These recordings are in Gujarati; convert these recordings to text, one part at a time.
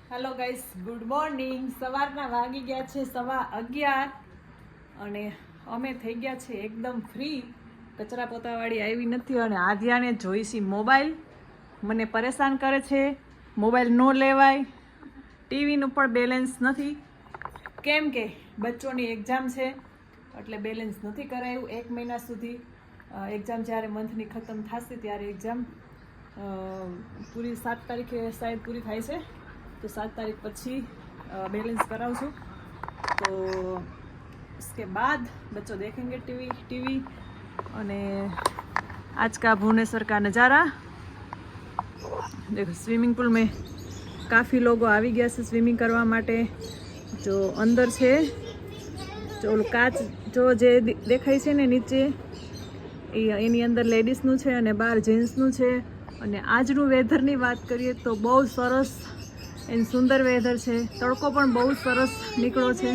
Hello guys, good morning. સવારના વાગી ગયા છે 11:15 અને અમે થઈ ગયા છે એકદમ ફ્રી. કચરા પોતાવાળી આવી નથી અને આદ્યાને જોઈશી મોબાઈલ. મને પરેશાન કરે છે. મોબાઈલ ન લેવાય. ટીવીનું પણ બેલેન્સ નથી, કેમ કે બચ્ચોની એક્ઝામ છે એટલે બેલેન્સ નથી કરાયું 1 મહિના સુધી. એક્ઝામ જ્યારે મંથની ખતમ થશે ત્યારે એક્ઝામ પૂરી 7 તારીખે શાયદ પૂરી થાય છે, तो 7 तारीख પછી बैलेंस कराऊँ तो उसके बाद बच्चों देखेंगे टीवी और आज का भुवनेश्वर का नज़ारा देखो. स्विमिंग पूल में काफ़ी लोगों આવી ગયા છે સ્વિમિંગ કરવા માટે. जो अंदर છે जो કાચ જો જે દેખાય છે ને નીચે એની અંદર લેડીઝનું છે અને બહાર જેન્ટ્સનું છે. અને આજનું વેધરની વાત કરીએ તો બહુ સરસ एन सुंदर वेदर है. तड़को पण बहुत सरस निकलो है.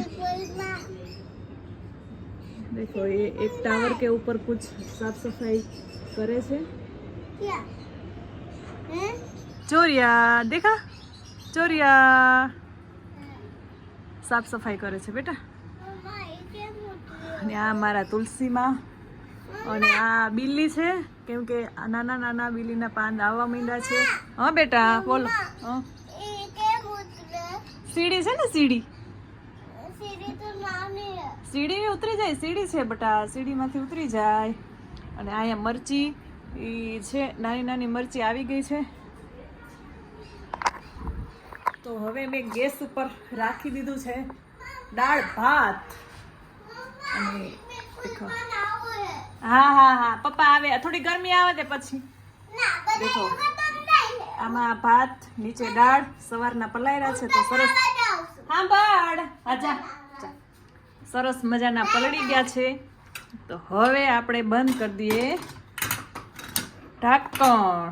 देखो ये एक टावर के ऊपर कुछ साफ सफाई करे छे. चोरिया देखा, चोरिया साफ सफाई करे छे बेटा. અને આ મારા તુલસી માં અને આ બિલ્લી છે કેમ કે નાના નાના બિલ્લીના પાંદ આવવા માંડ્યા છે. હા બેટા બોલો. હા सीढ़ी है ना, सीढ़ी तो सीढ़ी उतरी जाए. सीढ़ी है बेटा, सीढ़ी माथी उतरी जाए. અને અહીંયા મરચી ઈ છે, નાની નાની મરચી આવી ગઈ છે. તો હવે મેં ગેસ ઉપર રાખી દીધું છે દાળ ભાત. અને દેખો, હા હા હા પપ્પા આવે, થોડી ગરમી આવે તે પછી દેખો આમાં ભાત, નીચે દાળ સવારના પલાયરા છે તો સરસ. હા બાળ આજા સરસ મજાના પલળી ગયા છે. તો હવે આપણે બંધ કરી દઈએ ઢાંકણ.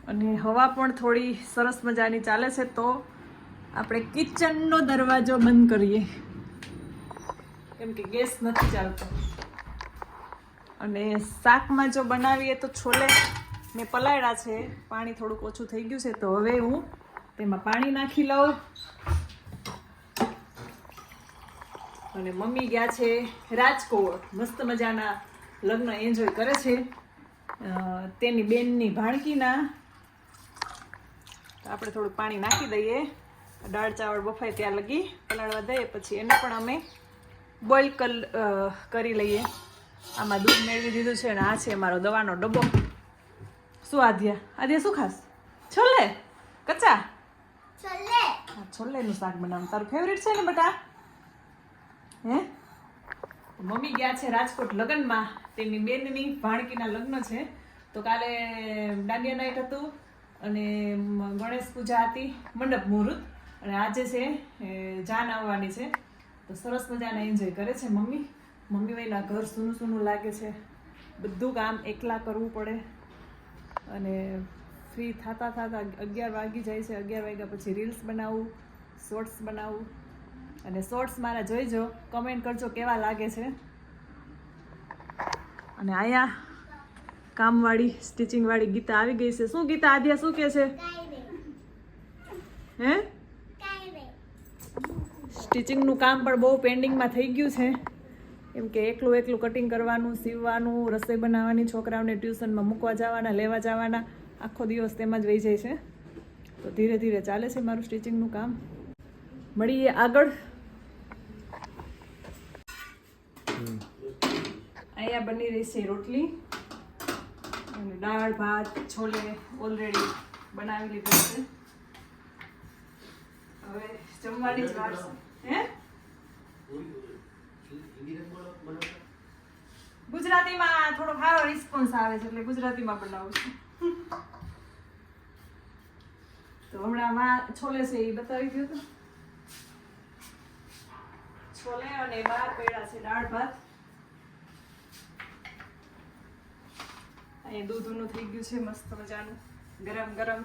અને હવા પણ થોડી સરસ મજાની ચાલે છે તો આપણે કિચનનો દરવાજો બંધ કરીએ કેમ કે ગેસ નથી ચાલતો. અને શાકમાં જો બનાવીએ તો છોલે મેં પલાળ્યા છે, પાણી થોડુંક ઓછું થઈ ગયું છે તો હવે હું તેમાં પાણી નાખી લઉં. અને મમ્મી ગયા છે રાજકોટ, મસ્ત મજાના લગ્ન એન્જોય કરે છે તેની બેનની ભાણકીના. તો આપણે થોડું પાણી નાખી દઈએ, દાળ ચાવલ બફાય ત્યાં લગી પલાળવા દઈએ, પછી એને પણ અમે બોઇલ કરી લઈએ. આમાં દૂધ મેળવી દીધું છે અને આ છે મારો દવાનો ડબ્બો. શું આદ્યા, આદ્યા શું ખાસ? છોલે કચ્ચા છોલે. હા, છોલેનું શાક બનાવવાનું તારું ફેવરિટ છે ને બેટા? હે મમ્મી ગયા છે રાજકોટ લગ્નમાં, તેમની બેનની ભાણકીના લગ્ન છે. તો કાલે દાંડિયા નાઈટ હતું અને ગણેશ પૂજા હતી, મંડપ મુહૂર્ત. અને આજે છે જાન આવવાની છે તો સરસ મજાના એન્જોય કરે છે મમ્મી. મમ્મી વયના ઘર સૂનું સૂનું લાગે છે, બધું કામ એકલા કરવું પડે. અને ફ્રી થતા 11 વાગી જાય છે. 11 વાગ્યા પછી રીલ્સ બનાવું, શોર્ટ્સ બનાવું. અને શોર્ટ્સ મારા જોઈજો, કમેન્ટ કરજો કેવા લાગે છે. અને અહીંયા કામવાળી સ્ટિચિંગવાળી ગીતા આવી ગઈ છે. શું ગીતા, આદ્યા શું કહે છે? હે સ્ટિચિંગનું કામ પણ બહુ પેન્ડિંગમાં થઈ ગયું છે કેમ કે એકલું કટિંગ કરવાનું, સીવવાનું, રસોઈ બનાવવાની, છોકરાઓને ટ્યુશનમાં મૂકવા જવાના, લેવા જવાના, આખો દિવસ તેમાં જ વહી જાય છે. તો ધીરે ધીરે ચાલે છે મારું સ્ટિચિંગનું કામ. મળીએ આગળ. અહીંયા બની રહી છે રોટલી અને દાળ ભાત, છોલે ઓલરેડી બનાવી લીધું છે. હવે જમવાની જ વાર છે. હે ગુજરાતીમાં થોડો સારો રિસ્પોન્સ આવે છે એટલે ગુજરાતીમાં બનાવું છું. તો હમણાં છોલે છે એ બતાવી દો તો. છોલે અને બહાર પડ્યા છે દાળ ભાત. અહીંયા દૂધ ઊનું થઈ ગયું છે મસ્ત મજાનું ગરમ ગરમ.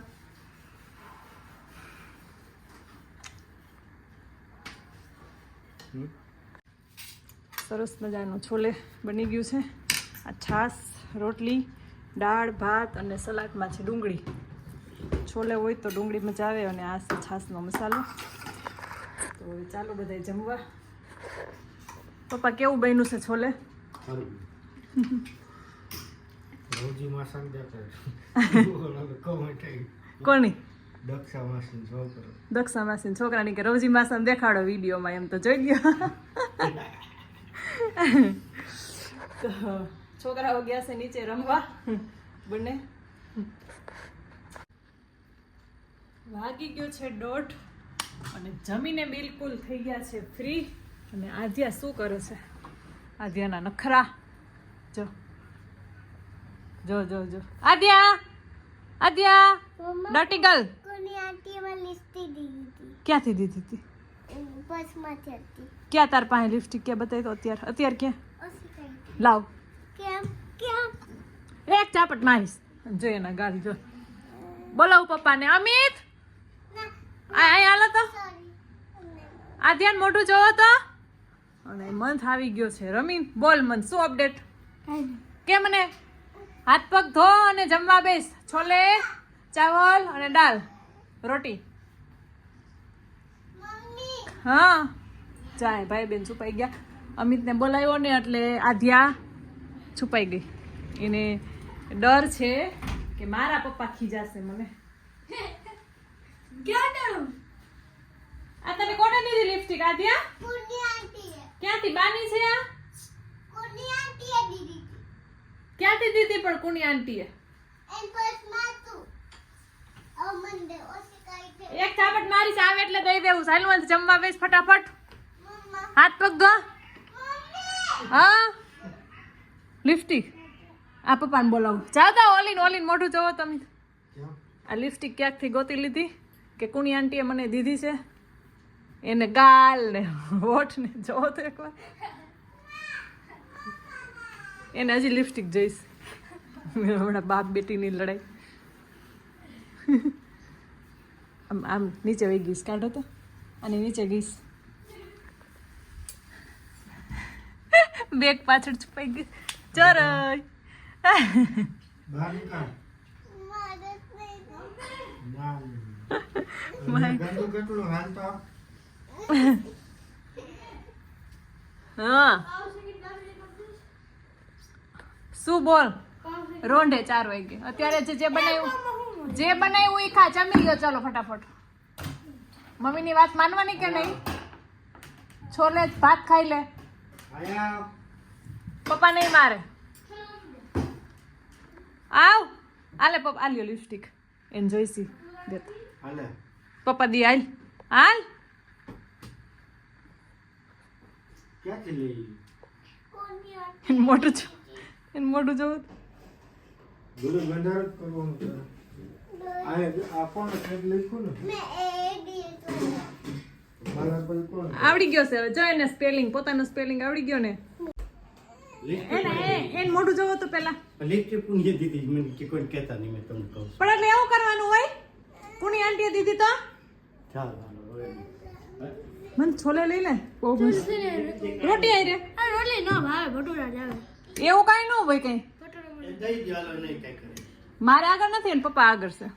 સરસ મજાનું છોલે બની ગયું છે. આ છાશ, રોટલી, દાળ ભાત અને સલાડમાં છે ડુંગળી. છોલે હોય તો ડુંગળી મજા આવે અને આ છે છાશનો મસાલો. તો હવે ચાલો બધા જમવા. પપ્પા કેવું બન્યું છે છોલે? કોની? દક્ષા માસી છોકરાની કે રોજી માસા દેખાડો વિડીયોમાં, એમ તો જોઈ ગયો. તો છોકરાઓ ગયા છે નીચે રમવા બંને. વાગી ગયો છે 1:30 અને જમીને બિલકુલ થઈ ગયા છે ફ્રી. અને આધ્યા શું કરે છે? આધ્યાના નખરા જો જો જો જો. આધ્યા આધ્યા ડર્ટી ગર્લ. ક્યાંથી દીધી હતી? ક્યાં તાર પાસે લિપસ્ટિક? ક્યાં બતાવી તો અત્યારે ક્યાં લાવ. એક ચાપટ મારીશ જો એના ગાલ જો. બોલાવું પપ્પાને. અમિત આ હાલો તો. આ ધ્યાન મોઢું જોવો તો. અને મંથ આવી ગયો છે રમીન. બોલ મન શું અપડેટ? કે મને હાથ પગ ધો અને જમવા બેસ. છોલે ચાવલ અને દાળ રોટી. હા જાય ભાઈ બેન છુપાઈ ગયા. અમિતને બોલાવ્યો ને એટલે આધ્યા છુપાઈ ગઈ. એને ડર છે કે મારા પપ્પા ખીજાશે મને. આ તને કોને દીધી લિપસ્ટિક આધ્યા? ક્યાંથી? બાની છે આ? ક્યાંથી દીધી પણ કુની આંટીએ? એક ચાપટ મારી આવે એટલે દઈ દેવું. સાયલવંત જમવા બેસ ફટાફટ. હાથ પગ ધો. હા લિપસ્ટિક આ પપ્પાને બોલાવું. જાવ તો ઓલીન મોઢું જોવો તમે. આ લિપસ્ટિક ક્યાંકથી ગોતી લીધી કે કુણી આંટીએ મને દીધી છે. એને ગાલ ને હોઠ ને જોવો તો એકવાર. એને હજી લિપસ્ટિક જોઈશ. હમણાં બાપ બેટીની લડાઈ. આમ આમ નીચે વહી ગઈશ. કાઢો તો અને નીચે ગઈશ. બેગ પાછળ છુપાઈ ગઈ. ચોરય હા શું બોલ? રોંઢે 4 વાગે. અત્યારે જે બનાવ્યું એ ખા. જમી લ્યો ચાલો ફટાફટ. મમ્મીની વાત માનવાની કે નહીં? છોલે ભાત ખાઈ લે. પપ્પા નહીં મારે. આવ આલે પપ્પા. આલ્યો લિપસ્ટિક એને જોઈશી દેતા. પપ્પા દી હાલ હાલ. એનું મોઢું જોવું. આવડી ગયો છે જો એને સ્પેલિંગ. પોતાનું સ્પેલિંગ આવડી ગયો ને. એને મોઢું જોવો તો પેલા. પણ એટલે એવું કરવાનું હોય? કુણી આંટીએ દીધી તો મને છોલે લઈ લે. રોટી આવી રે. રોટલી ન ભાવે ભટુરા જ આવે. એવું કઈ ન હોય કઈ. મારે આગળ નથી ને પપ્પા આગળ છે.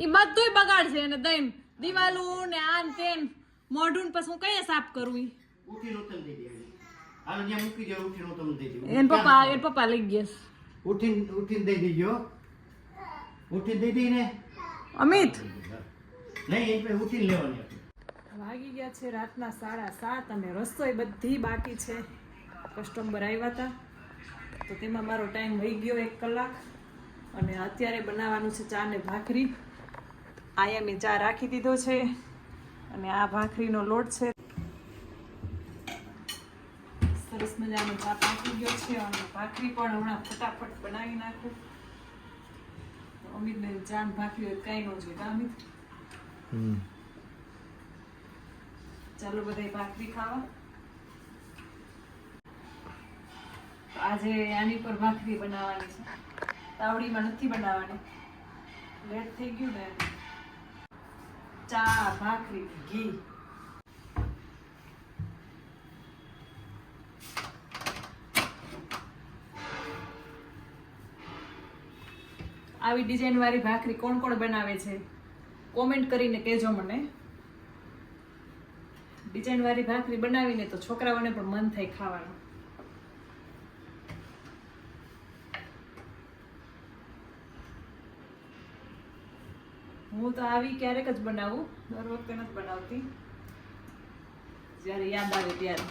એ બધું બગાડ છે એને દઈને. દિવાલું ને આન તેન મોઢું પછી હું કઈ સાફ કરું? એને પપ્પા લઈ ગયા. ઉઠીને દઈ દેજો. ઉઠીને દઈ દઈ ને અમિત. નહીં ઉઠીને લેવાની. વાગી ગયા છે રાતના 7:30 અને રસોઈ બધી બાકી છે. કસ્ટમર આવ્યા હતા તો તેમાં મારો ટાઈમ વહી ગયો 1 કલાક. અને અત્યારે બનાવવાનું છે ચા ને ભાખરી. આયા મેં ચા રાખી દીધો છે અને આ ભાખરીનો લોટ છે. સરસ મજાનો ચા પાકી ગયો છે અને ભાખરી પણ હમણાં ફટાફટ બનાવી નાખું. અમિતને ચા ને ભાખરી હોય કઈ ન જોઈએ. અમિત ચાલો બધા ભાખરી ખાવા. આજે આની પર ભાખરી બનાવવાની છે. તાવડીમાં નથી બનાવવાની. લેટ થઈ ગયું ને. ચા ભાખરી ઘી. આવી ડિઝાઇનવાળી ભાખરી કોણ કોણ બનાવે છે કોમેન્ટ કરીને કહેજો મને. ડિઝાઇનવાળી ભાખરી બનાવીને તો છોકરાઓને પણ મન થાય ખાવાનું. હું તો આવી ક્યારેક જ બનાવું, દર વખતે નથી બનાવતી, જ્યારે યાદ આવે ત્યારે.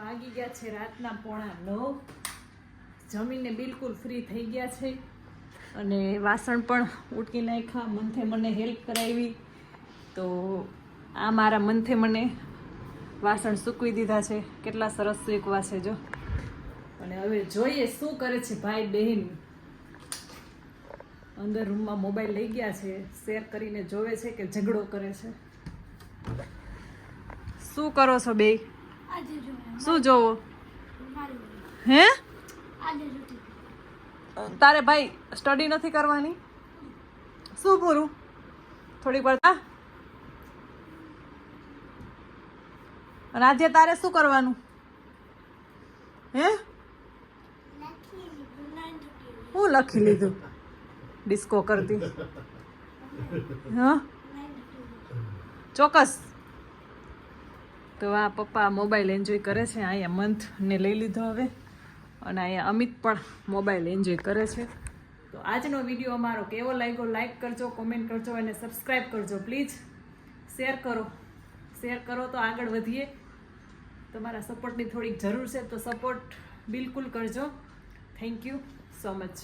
વાગી ગયા છે રાતના 8:45. જમીને બિલકુલ ફ્રી થઈ ગયા છે અને વાસણ પણ ઉટકી નાખ્યા. મંથે મને હેલ્પ કરાવી તો આ મારા મંથે મને વાસણ સૂકવી દીધા છે. કેટલા સરસ સૂકવા છે જો. અને હવે જોઈએ શું કરે છે ભાઈ બહેન. અંદર રૂમમાં મોબાઈલ લઈ ગયા છે, શેર કરીને જોવે છે કે ઝઘડો કરે છે. શું કરો છો બે? શું જોવો હે? તારે ભાઈ સ્ટડી નથી કરવાની? શું પૂરું થોડીક વાર. અને આજે તારે શું કરવાનું હે? હું લખી લીધું ડિસ્કો કરતી? હા ચોક્કસ. તો આ પપ્પા મોબાઈલ એન્જોય કરે છે. અહીંયા મંથને લઈ લીધો હવે, અને અહીંયા અમિત પણ મોબાઈલ એન્જોય કરે છે. તો આજનો વિડીયો અમારો કેવો લાગ્યો લાઈક કરજો, કોમેન્ટ કરજો અને સબસ્ક્રાઈબ કરજો પ્લીઝ. શેર કરો તો આગળ વધીએ. તમારા સપોર્ટની થોડીક જરૂર છે તો સપોર્ટ બિલકુલ કરજો. Thank you so much.